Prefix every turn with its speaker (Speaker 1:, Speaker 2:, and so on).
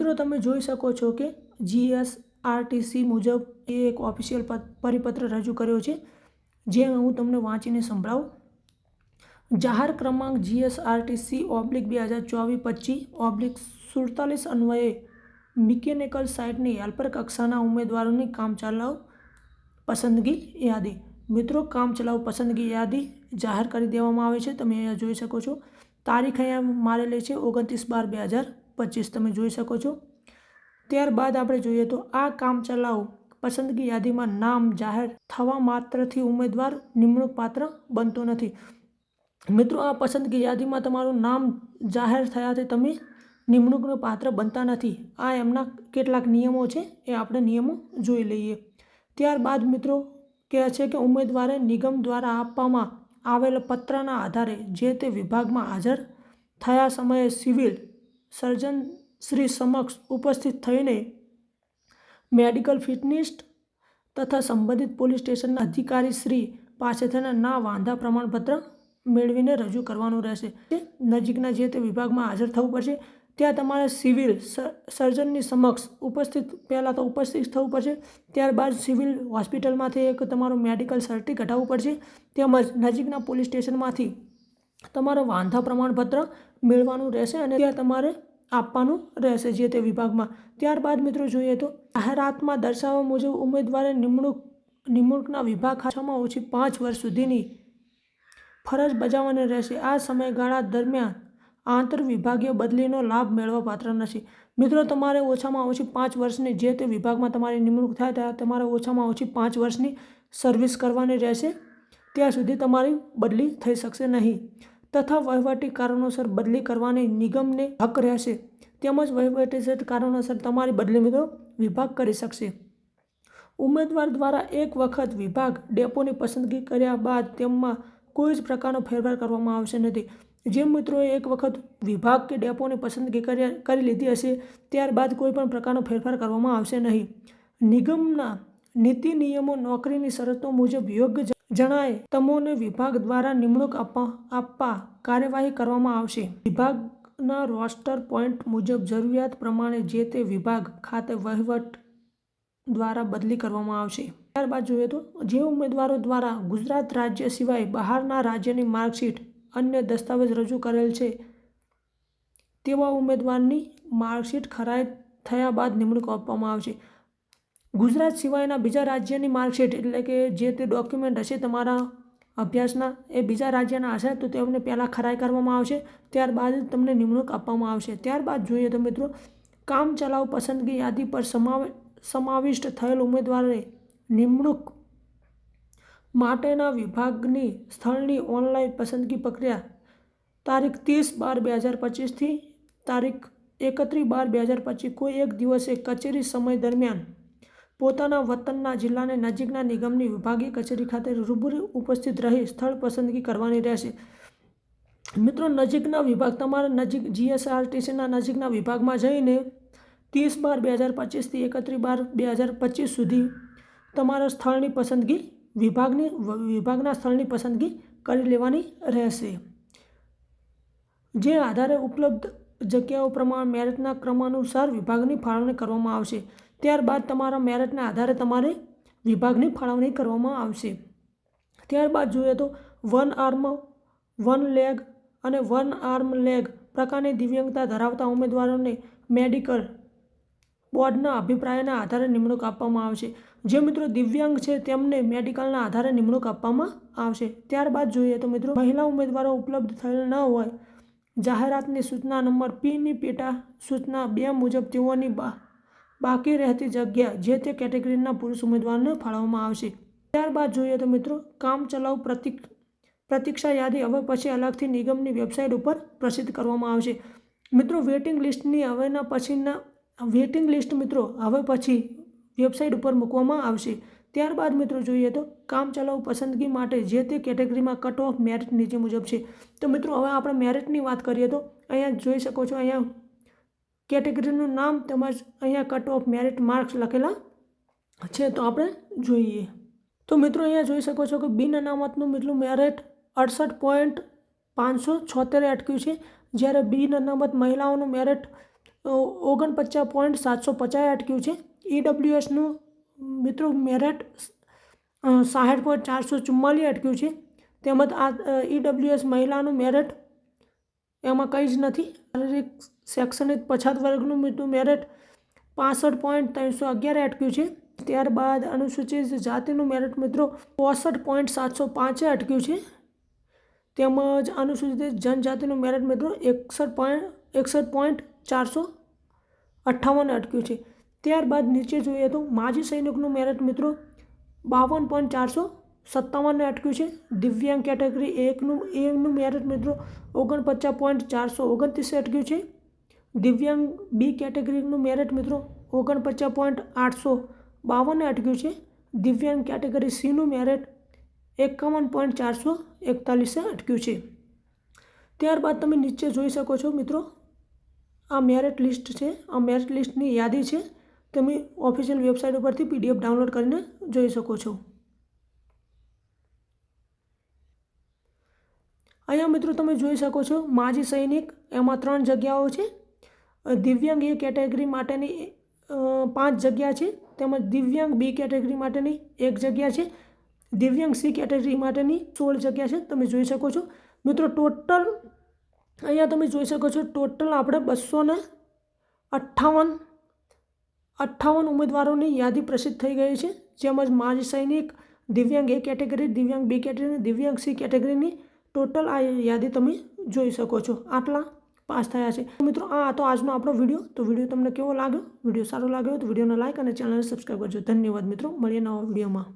Speaker 1: મિત્રો તમે જોઈ શકો છો કે GSRTC મુજબ એક ઓફિશિયલ પરિપત્ર રજૂ કર્યો છે, જે હું તમને વાંચીને સંભળાવું. જાહેર ક્રમાંક GSRTC/2024-25/47 અન્વયે મિકેનિકલ સાઇટની હેલ્પર કક્ષાના ઉમેદવારોની કામચલાઉ પસંદગી યાદી. મિત્રો, કામચલાઉ પસંદગી યાદી જાહેર કરી દેવામાં આવે છે. તમે અહીંયા જોઈ શકો છો. તારીખ અહીંયા મારેલી છે 29/12/2025. તમે જોઈ શકો છો. ત્યારબાદ આપણે જોઈએ તો આ કામચલાઉ પસંદગી યાદીમાં નામ જાહેર થવા માત્રથી ઉમેદવાર નિમણૂક પાત્ર બનતો નથી. મિત્રો, આ પસંદગી યાદીમાં તમારું નામ જાહેર થયાથી તમે નિમણૂકનું પાત્ર બનતા નથી. આ એમના કેટલાક નિયમો છે, એ આપણે નિયમો જોઈ લઈએ. ત્યારબાદ મિત્રો કહે છે કે ઉમેદવારે નિગમ દ્વારા આપવામાં આવેલ પત્રના આધારે જે તે વિભાગમાં હાજર થયા સમયે સિવિલ સર્જન શ્રી સમક્ષ ઉપસ્થિત થઈને મેડિકલ ફિટનેસ તથા સંબંધિત પોલીસ સ્ટેશનના અધિકારી શ્રી પાસેથી ના વાંધા પ્રમાણપત્ર મેળવીને રજૂ કરવાનું રહેશે. નજીકના જે તે વિભાગમાં હાજર થવું પડશે. ત્યાં તમારે સિવિલ સર્જનની સમક્ષ પહેલાં તો ઉપસ્થિત થવું પડશે. ત્યારબાદ સિવિલ હોસ્પિટલમાંથી એક તમારું મેડિકલ સર્ટિ કઢાવવું પડશે. તેમજ નજીકના પોલીસ સ્ટેશનમાંથી તમારો વાંધા પ્રમાણપત્ર મેળવવાનું રહેશે અને ત્યાં તમારે આપવાનું રહેશે જે તે વિભાગમાં. ત્યારબાદ મિત્રો જોઈએ તો જાહેરાતમાં દર્શાવવા મુજબ ઉમેદવારે નિમણૂકના વિભાગ ઓછામાં ઓછી 5 વર્ષ સુધીની ફરજ બજાવવાની રહેશે. આ સમયગાળા દરમિયાન આંતર વિભાગીય બદલીનો લાભ મેળવવા પાત્ર નથી. મિત્રો, તમારે ઓછામાં ઓછી 5 વર્ષની જે તે વિભાગમાં તમારી નિમણૂક થાય ત્યાં તમારે ઓછામાં ઓછી 5 વર્ષની સર્વિસ કરવાની રહેશે. ત્યાં સુધી તમારી બદલી થઈ શકશે નહીં. તથા વહીવટી કારણોસર બદલી કરવાની નિગમને હક રહેશે. તેમજ વહીવટી કારણોસર તમારી બદલી મિત્રો વિભાગ કરી શકશે. ઉમેદવાર દ્વારા એક વખત વિભાગ ડેપોની પસંદગી કર્યા બાદ તેમાં કોઈ જ પ્રકારનો ફેરફાર કરવામાં આવશે નથી. જે મિત્રોએ એક વખત વિભાગ કે ડેપોની પસંદગી કરી લીધી હશે ત્યારબાદ કોઈ પણ પ્રકારનો ફેરફાર કરવામાં આવશે નહીં. નિગમના નીતિ નિયમો નોકરીની શરતો મુજબ યોગ્ય જણાય તમોને વિભાગ દ્વારા નિમણૂક આપવા કાર્યવાહી કરવામાં આવશે. વિભાગના રોસ્ટર પોઇન્ટ મુજબ જરૂરિયાત પ્રમાણે જે તે વિભાગ ખાતે વહીવટ દ્વારા બદલી કરવામાં આવશે. ત્યારબાદ જોઈએ તો જે ઉમેદવારો દ્વારા ગુજરાત રાજ્ય સિવાય બહારના રાજ્યની માર્કશીટ અન્ય દસ્તાવેજ રજૂ કરેલ છે તેવા ઉમેદવારની માર્કશીટ ખરાઈ થયા બાદ નિમણૂક આપવામાં આવશે. ગુજરાત સિવાયના બીજા રાજ્યની માર્કશીટ એટલે કે જે તે ડોક્યુમેન્ટ હશે તમારા અભ્યાસના એ બીજા રાજ્યના હશે તો તેમને પહેલાં ખરાઈ કરવામાં આવશે. ત્યારબાદ તમને નિમણૂક આપવામાં આવશે. ત્યારબાદ જોઈએ તો મિત્રો કામચલાઉ પસંદગી યાદી પર સમાવિષ્ટ થયેલ ઉમેદવારોને નિમણૂક માટેના વિભાગની સ્થળની ઓનલાઈન પસંદગી પ્રક્રિયા તારીખ 30/12/2025 થી તારીખ 31/12/2025 કોઈ એક દિવસે કચેરી સમય દરમિયાન પોતાના વતનના જિલ્લાને નજીકના નિગમની વિભાગીય કચેરી ખાતે રૂબરૂ ઉપસ્થિત રહી સ્થળ પસંદગી કરવાની રહેશે. મિત્રો, નજીકના વિભાગ તમારા નજીક GSRTCના નજીકના વિભાગમાં જઈને 30/12/2025 થી 31/12/2025 સુધી તમારા સ્થળની પસંદગી વિભાગના સ્થળની પસંદગી કરી લેવાની રહેશે. જે આધારે ઉપલબ્ધ જગ્યાઓ પ્રમાણે મેરિટના ક્રમાનુસાર વિભાગની ફાળવણી કરવામાં આવશે. ત્યારબાદ તમારા મેરિટના આધારે તમારે વિભાગની ફાળવણી કરવામાં આવશે. ત્યારબાદ જોઈએ તો 1 આર્મ 1 લેગ અને 1 આર્મ લેગ પ્રકારની દિવ્યાંગતા ધરાવતા ઉમેદવારોને મેડિકલ બોર્ડના અભિપ્રાયના આધારે નિમણૂક આપવામાં આવશે. જે મિત્રો દિવ્યાંગ છે તેમને મેડિકલના આધારે નિમણૂક આપવામાં આવશે. ત્યારબાદ જોઈએ તો મિત્રો મહિલા ઉમેદવારો ઉપલબ્ધ થયેલ ન હોય જાહેરાતની સૂચના નંબર P-ની પેટા સૂચના 2 મુજબ તેઓની બાકી રહેતી જગ્યા જે તે કેટેગરીના પુરુષ ઉમેદવારને ફાળવવામાં આવશે. ત્યારબાદ જોઈએ તો મિત્રો કામચલાઉ પ્રતીક્ષા યાદી હવે પછી અલગથી નિગમની વેબસાઇટ ઉપર પ્રસિદ્ધ કરવામાં આવશે. મિત્રો વેટિંગ લિસ્ટ મિત્રો હવે પછી વેબસાઇટ ઉપર મૂકવામાં આવશે. ત્યારબાદ મિત્રો જોઈએ તો કામચલાઉ પસંદગી માટે જે તે કેટેગરીમાં કટ ઓફ મેરિટ નીચે મુજબ છે. તો મિત્રો હવે આપણે મેરિટની વાત કરીએ તો અહીંયા જોઈ શકો છો અહીંયા કેટેગરીનું નામ તેમજ અહીંયા કટ ઓફ મેરિટ માર્ક્સ લખેલા છે તો આપણે જોઈએ તો મિત્રો અહીંયા જોઈ શકો છો કે બિન અનામતનું એટલું મેરિટ 68.576 અટક્યું છે. જ્યારે બિન અનામત મહિલાઓનું મેરિટ 49.750 અટક્યું છે। EWSનું મિત્રો મેરિટ 60.444 અટક્યું છે। તેમજ આ EWS મહિલાનું મેરિટ એમાં કંઈ જ નથી। શારીરિક શૈક્ષણિક પછાત વર્ગનું મેરિટ 65.311 અટક્યું છે। ત્યારબાદ અનુસૂચિત જાતિનું મેરિટ મિત્રો 65.705 અટક્યું છે। તેમજ અનુસૂચિત જનજાતિનું મેરિટ મિત્રો 61.458 અટક્યું છે। ત્યારબાદ નીચે જોઈએ તો માજી સૈનિકનું મેરિટ મિત્રો 52.457 અટક્યું છે। દિવ્યાંગ કેટેગરી એનું મેરિટ મિત્રો 49.429 અટક્યું છે। દિવ્યાંગ બી કેટેગરીનું મેરિટ મિત્રો 49.852 અટક્યું છે। દિવ્યાંગ કેટેગરી સીનું મેરિટ 51.441 અટક્યું છે। ત્યારબાદ તમે નીચે જોઈ શકો છો મિત્રો, આ મેરિટ લિસ્ટ છે। આ મેરિટ લિસ્ટની યાદી છે, તમે ઓફિશિયલ વેબસાઇટ ઉપરથી PDF ડાઉનલોડ કરીને જોઈ શકો છો। અહીંયા મિત્રો તમે જોઈ શકો છો માજી સૈનિક, એમાં 3 જગ્યાઓ છે। દિવ્યાંગ એ કેટેગરી માટેની 5 જગ્યા છે, તેમજ દિવ્યાંગ બી કેટેગરી માટેની 1 જગ્યા છે। દિવ્યાંગ સી કેટેગરી માટેની 16 જગ્યા છે, તમે જોઈ શકો છો મિત્રો। ટોટલ અહીંયા તમે જોઈ શકો છો ટોટલ આપણે 258 ઉમેદવારોની યાદી પ્રસિદ્ધ થઈ ગઈ છે। જેમાં માજી સૈનિક, દિવ્યાંગ એ કેટેગરી, દિવ્યાંગ બી કેટેગરી, દિવ્યાંગ સી કેટેગરીની ટોટલ આ યાદી તમે જોઈ શકો છો। આટલા પાસ થયા છે। મિત્રો આ તો આજનો આપણો વિડીયો। તો વિડીયો તમને કેવો લાગ્યો? વિડીયો સારો લાગ્યો તો વિડીયોને લાઇક અને ચેનલને સબસ્ક્રાઈબ કરજો। ધન્યવાદ મિત્રો, મળીએ નવા વિડીયોમાં।